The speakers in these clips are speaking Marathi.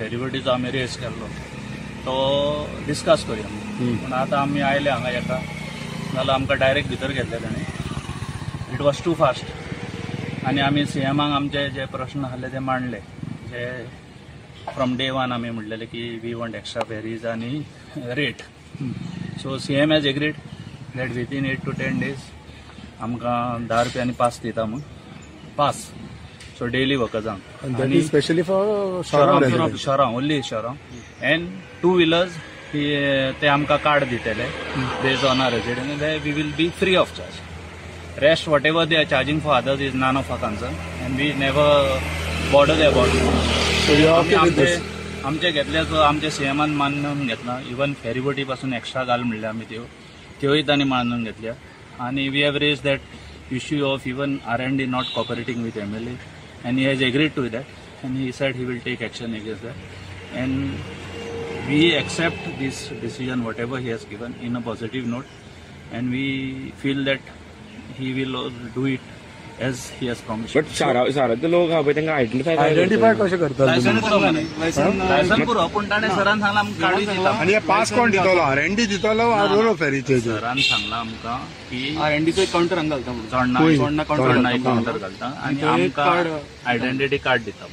फेरीबोटीचो आमी रेस केल्लो तो डिस्कस करूया पण आतां आमी आयले हांगा येता जाल्यार आमकां डायरेक्ट भितर घेतले ताणें. इट वॉज टू फास्ट आनी आमी सीएमाक आमचे जे प्रश्न आसले ते मांडले. जे फ्रॉम डे वन आमी म्हणलेले की वी वॉन्ट एक्स्ट्रा फेरीज आनी rate. So CM has agreed that within 8 to 10 days आमकां 10 रुपयांनी पास दिता म्हूण पास. सो डेली वकजांक आनी स्पेशली फॉर शहरां ओन्ली शहरां एंड 2 wheelers ते आमकां कार्ड दितले based on our resident. We will be free of charge. Rest whatever they are charging for others is none of our concern and we never bother about. आमचे घेतल्याचो आमच्या सीएमान मानून घेतला. इवन फेरीबोटी पासून एक्स्ट्रा घाल म्हणले आमी त्योय तांणी मानून घेतल्या. आनी we have raised that issue of even R&D not cooperating with MLA and he has agreed to that and he said he will take action against that and we accept this decision whatever he has given in a positive note and we feel that he will do it as he has promised. But शारांतले लोक हा पळय तांकां आयडेंटिफाय कशें करतात? लायसन पुरो पूण ताणें सरान सांगला आमकां काडून दिता. आनी पास कोण दितलो? R&D दितलो वा फेरीचे? सरान सांगला आमकां की R&Dचो एक काउंटर हांगा घालता चोडणा एक काउंटर घालता आनी आमकां आयडेंटिटी कार्ड दिता.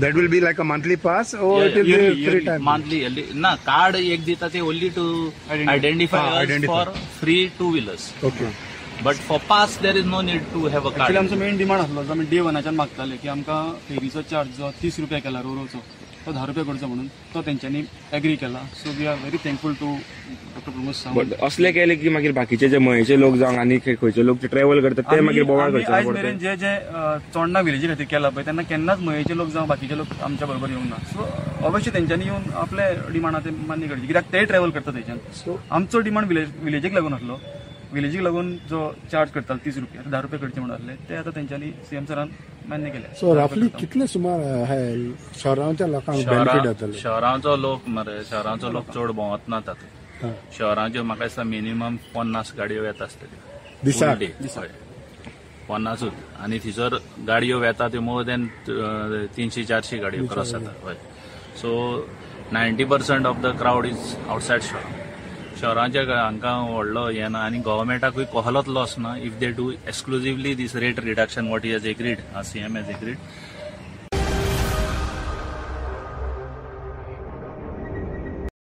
That will be like a monthly pass or it will be free time? Monthly ना कार्ड एक दिता ते only to identify for free 2 wheelers. Okay. But for pass there is no need to have a card. Actually आमचो मेन डिमांड आसलो जो आमी डे वनाच्यान मागताले की आमकां फेरीचो चार्ज जो 30 रुपया केला रोरोचो तो 10 रुपया करचो म्हणून तो तेंच्यांनी एग्री केला. So we are very thankful to doctor Pramod Sawant. असले केले की मागीर बाकीचे जे मयेचे लोक जावं आनी खंयचे लोक जे ट्रॅव्हल करतात ते मागीर बोवाळ करचे. आयज मेरेन जे जे चोडणा विलेजी खातीर केला पळय तेन्ना केन्नाच मयेचे लोक जावं बाकीचे लोक आमच्या बरोबर येवंक ना. सो अवश्य तेंच्यांनी येवन आपले डिमांड ते मान्य करचे कित्याक ते ट्रॅव्हल करता थंयच्यान. सो आमचो डिमांड विलेजीक लागून आसलो. विलेजीक लागून जो चार्ज करतालो 30 रुपया 10 रुपया करचे म्हणून आसले ते आतां तेंच्यांनी सीएम सरान मान्य केले. सो रफली कितले सुमार शहरांच्या लोकांक बेनिफिट जातले? शहरांचो लोक मरे शहरांचो लोक चड भोंवत ना तातूंत. शहरांच्यो म्हाका दिसता मिनिमम 50 गाडयो येता आसतल्यो दिसाक. 50 आनी थंयसर गाडयो येता त्यो मोर दॅन 300-400 गाडयो क्रॉस जाता. So 90% of the crowd is outside शहर. शहरांच्या हांकां व्हडलो हें ना आनी गव्हर्मेंटाकूय कसलोच लॉस ना if they do exclusively this rate reduction what he has agreed. CM has agreed